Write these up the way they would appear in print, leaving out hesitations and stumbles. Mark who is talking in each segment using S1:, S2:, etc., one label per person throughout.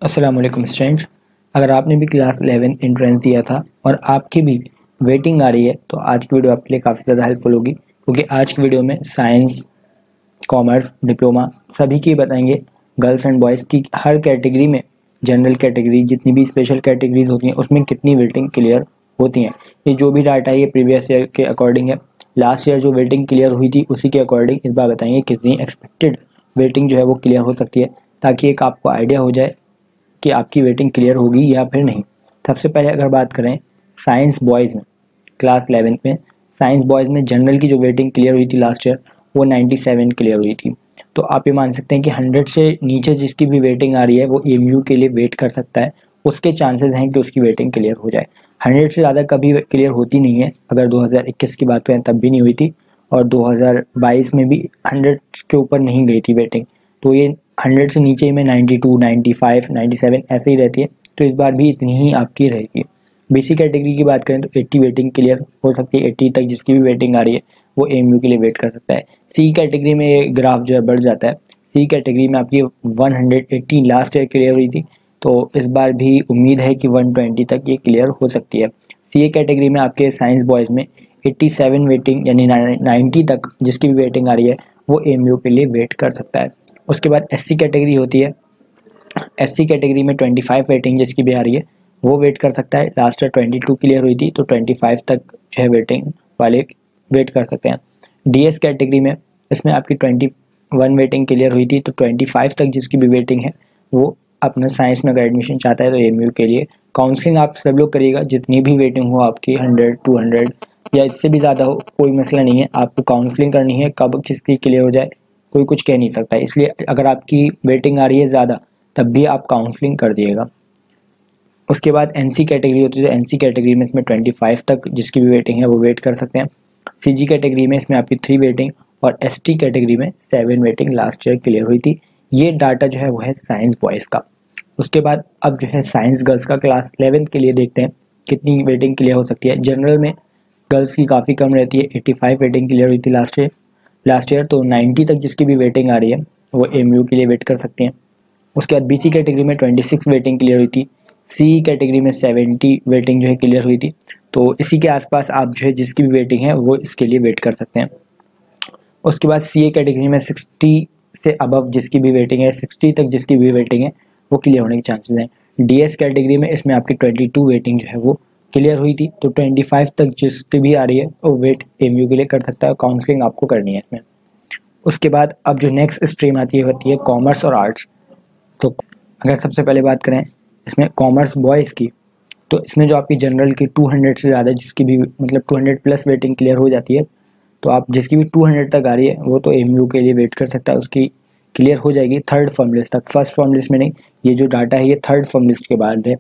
S1: अस्सलाम वालेकुम स्टूडेंट्स। अगर आपने भी क्लास 11 एंट्रेंस दिया था और आपकी भी वेटिंग आ रही है तो आज की वीडियो आपके लिए काफ़ी ज़्यादा हेल्पफुल होगी, क्योंकि आज की वीडियो में साइंस, कॉमर्स, डिप्लोमा सभी की बताएंगे। गर्ल्स एंड बॉयज़ की हर कैटेगरी में, जनरल कैटेगरी, जितनी भी स्पेशल कैटेगरीज होती हैं उसमें कितनी वेटिंग क्लियर होती हैं। ये जो भी डाटा है ये प्रीवियस ईयर के अकॉर्डिंग है। लास्ट ईयर जो वेटिंग क्लियर हुई थी उसी के अकॉर्डिंग इस बार बताएंगे कितनी एक्सपेक्टेड वेटिंग जो है वो क्लियर हो सकती है, ताकि एक आपको आइडिया हो जाए कि आपकी वेटिंग क्लियर होगी या फिर नहीं। सबसे पहले अगर बात करें साइंस बॉयज़ में, क्लास 11 में साइंस बॉयज़ में जनरल की जो वेटिंग क्लियर हुई थी लास्ट ईयर वो 97 क्लियर हुई थी। तो आप ये मान सकते हैं कि 100 से नीचे जिसकी भी वेटिंग आ रही है वो एमयू के लिए वेट कर सकता है, उसके चांसेस हैं कि उसकी वेटिंग क्लियर हो जाए। 100 से ज़्यादा कभी क्लियर होती नहीं है। अगर 2021 की बात करें तब भी नहीं हुई थी, और 2022 में भी 100 के ऊपर नहीं गई थी वेटिंग। तो ये 100 से नीचे में 92, 95, 97 ऐसे ही रहती है। तो इस बार भी इतनी ही आपकी रहेगी। बीसी कैटेगरी की बात करें तो 80 वेटिंग क्लियर हो सकती है। 80 तक जिसकी भी वेटिंग आ रही है वो एमयू के लिए वेट कर सकता है। सी कैटेगरी में ये ग्राफ जो है बढ़ जाता है। सी कैटेगरी में आपकी 180 लास्ट ईयर क्लियर हुई थी, तो इस बार भी उम्मीद है कि 120 तक ये क्लियर हो सकती है। सी कैटेगरी में आपके साइंस बॉयज़ में 87 वेटिंग यानी 90 तक जिसकी भी वेटिंग आ रही है वो एमयू के लिए वेट कर सकता है। उसके बाद एससी कैटेगरी होती है। एससी कैटेगरी में 25 वेटिंग जिसकी भी आ रही है वो वेट कर सकता है। लास्ट ईयर 22 क्लियर हुई थी, तो 25 तक जो है वेटिंग वाले वेट कर सकते हैं। डीएस कैटेगरी में इसमें आपकी 21 वेटिंग क्लियर हुई थी, तो 25 तक जिसकी भी वेटिंग है वो अपना साइंस में अगर एडमिशन चाहता है तो एमयू के लिए काउंसलिंग आप सब लोग करिएगा। जितनी भी वेटिंग हो आपकी 100, 200 या इससे भी ज़्यादा हो, कोई मसला नहीं है। आपको काउंसलिंग करनी है, कब किसकी क्लियर हो जाए कोई कुछ कह नहीं सकता। इसलिए अगर आपकी वेटिंग आ रही है ज़्यादा तब भी आप काउंसलिंग कर दिएगा। उसके बाद एनसी कैटेगरी होती है। तो एनसी कैटेगरी में इसमें 25 तक जिसकी भी वेटिंग है वो वेट कर सकते हैं। सीजी कैटेगरी में इसमें आपकी 3 वेटिंग, और एसटी कैटेगरी में 7 वेटिंग लास्ट ईयर क्लियर हुई थी। ये डाटा जो है वो है साइंस बॉयज़ का। उसके बाद अब जो है साइंस गर्ल्स का क्लास 11 के लिए देखते हैं कितनी वेटिंग क्लियर हो सकती है। जनरल में गर्ल्स की काफ़ी कम रहती है। 85 वेटिंग क्लियर हुई थी लास्ट ईयर, तो 90 तक जिसकी भी वेटिंग आ रही है वो एमयू के लिए वेट कर सकते हैं। उसके बाद बीसी कैटेगरी में 26 वेटिंग क्लियर हुई थी। सी कैटेगरी में 70 वेटिंग जो है क्लियर हुई थी। तो इसी के आसपास आप जो है जिसकी भी वेटिंग है वो इसके लिए वेट कर सकते हैं। उसके बाद सी ए कैटेगरी में 60 से अबव जिसकी भी वेटिंग है, 60 तक जिसकी भी वेटिंग है वो क्लियर होने के चांसेस हैं। डीएस कैटेगरी में इसमें आपकी 22 वेटिंग जो है वो क्लियर हुई थी, तो 25 तक जिसकी भी आ रही है वो वेट एमयू के लिए कर सकता है। काउंसलिंग आपको करनी है इसमें। उसके बाद अब जो नेक्स्ट स्ट्रीम आती है होती है कॉमर्स और आर्ट्स। तो अगर सबसे पहले बात करें इसमें कॉमर्स बॉयज़ की, तो इसमें जो आपकी जनरल की 200 से ज़्यादा जिसकी भी मतलब 200 प्लस वेटिंग क्लियर हो जाती है, तो आप जिसकी भी 200 तक आ रही है वो तो एमयू के लिए वेट कर सकता है। उसकी क्लियर हो जाएगी थर्ड फर्म लिस्ट तक। फर्स्ट फर्म लिस्ट में नहीं, ये जो डाटा है ये थर्ड फर्म लिस्ट के बाद है।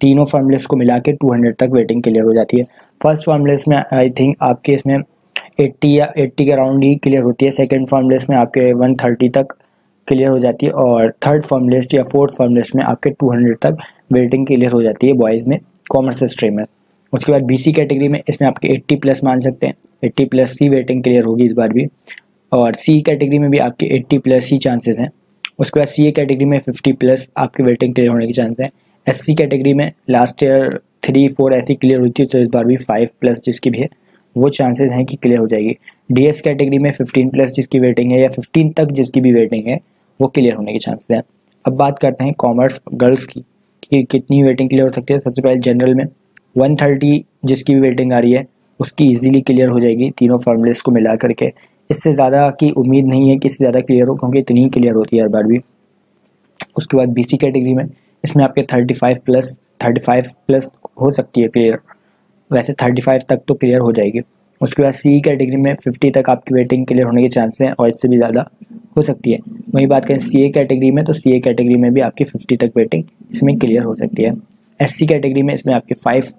S1: तीनों फर्म लिस्ट को मिला के 200 तक वेटिंग क्लियर हो जाती है। फर्स्ट फर्म लिस्ट में आई थिंक आपके इसमें 80 या 80 के अराउंड ही क्लियर होती है। सेकेंड फर्म लिस्ट में आपके 130 तक क्लियर हो जाती है, और थर्ड फर्म लिस्ट या फोर्थ फर्म लिस्ट में आपके 200 तक वेटिंग क्लियर हो जाती है बॉयज़ में, कॉमर्स स्ट्रीम में। उसके बाद बीसी कैटेगरी में इसमें आपके 80 प्लस मान सकते हैं। 80 प्लस की वेटिंग क्लियर होगी इस बार भी, और सी कैटेगरी में भी आपके 80 प्लस ही चांसेस हैं। उसके बाद सी ए कैटेगरी में 50 प्लस आपकी वेटिंग क्लियर होने के चांस हैं। एससी कैटेगरी में लास्ट ईयर 3, 4 ऐसी क्लियर हुई थी, तो इस बार भी 5 प्लस जिसकी भी है वो चांसेस हैं कि क्लियर हो जाएगी। डीएस कैटेगरी में 15 प्लस जिसकी वेटिंग है या 15 तक जिसकी भी वेटिंग है वो क्लियर होने के चांसेस हैं। अब बात करते हैं कॉमर्स गर्ल्स की कि कितनी वेटिंग क्लियर हो सकती है। सबसे पहले जनरल में 130 जिसकी भी वेटिंग आ रही है उसकी इजीली क्लियर हो जाएगी तीनों फॉर्म लिस्ट को मिला करके। इससे ज़्यादा की उम्मीद नहीं है कि इससे ज़्यादा क्लियर हो, क्योंकि इतनी ही क्लियर होती है हर बार भी। उसके बाद बीसी कैटेगरी में इसमें आपके 35 प्लस हो सकती है क्लियर, वैसे 35 तक तो क्लियर हो जाएगी। उसके बाद सी कैटेगरी में 50 तक आपकी वेटिंग क्लियर होने के चांस हैं, और इससे भी ज़्यादा हो सकती है। वही बात करें सी ए कैटेगरी में, तो सी ए कैटेगरी में भी आपकी 50 तक वेटिंग इसमें क्लियर हो सकती है। एससी कैटेगरी में इसमें आपके 5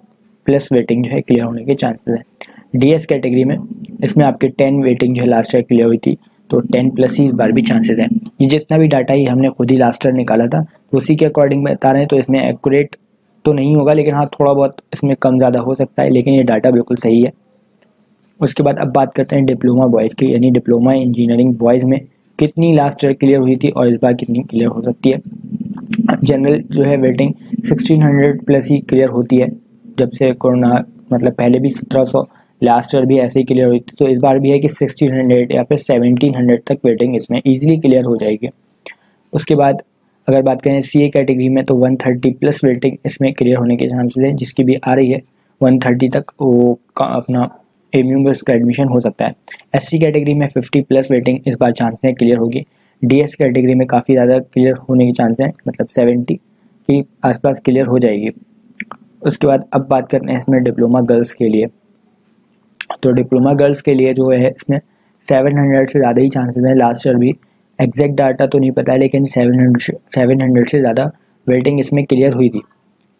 S1: प्लस वेटिंग जो है क्लियर होने के चांसेस हैं। डीएस कैटेगरी में इसमें आपके 10 वेटिंग जो है लास्ट ईयर क्लियर हुई थी, तो 10 प्लस ही इस बार भी चांसेस हैं। ये जितना भी डाटा ही हमने खुद ही लास्ट ईयर निकाला था तो उसी के अकॉर्डिंग बता रहे हैं, तो इसमें एक्यूरेट तो नहीं होगा, लेकिन हाँ थोड़ा बहुत इसमें कम ज़्यादा हो सकता है, लेकिन ये डाटा बिल्कुल सही है। उसके बाद अब बात करते हैं डिप्लोमा बॉयज़ की, यानी डिप्लोमा इंजीनियरिंग बॉयज़ में कितनी लास्ट ईयर क्लियर हुई थी और इस बार कितनी क्लियर हो सकती है। जनरल जो है वेटिंग 1600 प्लस ही क्लियर होती है। जब से कोरोना मतलब पहले भी 1700 लास्ट ईयर भी ऐसे ही क्लियर हुई थी, तो इस बार भी है कि 1600 या फिर 1700 तक वेटिंग इसमें ईजिली क्लियर हो जाएगी। उसके बाद अगर बात करें सीए कैटेगरी में तो 130 प्लस वेटिंग इसमें क्लियर होने के चांसेस है, जिसकी भी आ रही है 130 तक वो अपना एमयू में उसका एडमिशन हो सकता है। एससी कैटेगरी में 50 प्लस वेटिंग इस बार चांस है क्लियर होगी। डीएस कैटेगरी में काफ़ी ज़्यादा क्लियर होने के चांस हैं, मतलब 70 के आसपास क्लियर हो जाएगी। उसके बाद अब बात करते हैं इसमें डिप्लोमा गर्ल्स के लिए। तो डिप्लोमा गर्ल्स के लिए जो है इसमें 700 से ज़्यादा ही चांसेस हैं। लास्ट ईयर भी एग्जैक्ट डाटा तो नहीं पता है, लेकिन 700 से ज़्यादा वेटिंग इसमें क्लियर हुई थी।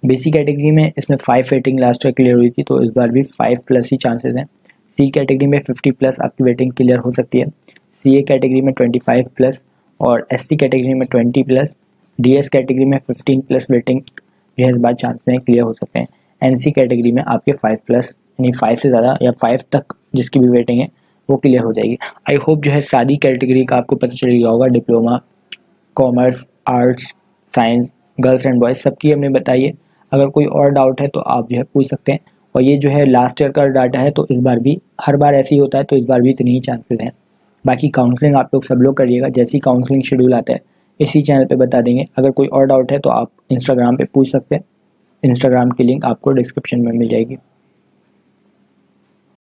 S1: बीसी कैटेगरी में इसमें 5 वेटिंग लास्ट ईयर क्लियर हुई थी, तो इस बार भी 5 प्लस ही चांसेस हैं। सी कैटेगरी में 50 प्लस आपकी वेटिंग क्लियर हो सकती है। सीए कैटेगरी में 25 प्लस और एससी कैटेगरी में 20 प्लस। डीएस कैटेगरी में 15 प्लस वेटिंग जो है इस बार चांसेस हैं क्लियर हो सकते हैं। एनसी कैटेगरी में आपके 5 प्लस यानी 5 से ज़्यादा या 5 तक जिसकी भी वेटिंग है वो क्लियर हो जाएगी। आई होप जो है सारी कैटेगरी का आपको पता चल गया होगा। Diploma, commerce, arts, science, girls and boys सबकी हमने बताई है। अगर कोई और डाउट है तो आप जो है पूछ सकते हैं। और ये जो है लास्ट ईयर का डाटा है, तो इस बार भी हर बार ऐसे ही होता है, तो इस बार भी इतने ही चांसेस हैं। बाकी काउंसलिंग आप लोग सब लोग करिएगा, जैसी काउंसलिंग शेड्यूल आता है इसी चैनल पे बता देंगे। अगर कोई और डाउट है तो आप इंस्टाग्राम पे पूछ सकते हैं। इंस्टाग्राम की लिंक आपको डिस्क्रिप्शन में मिल जाएगी।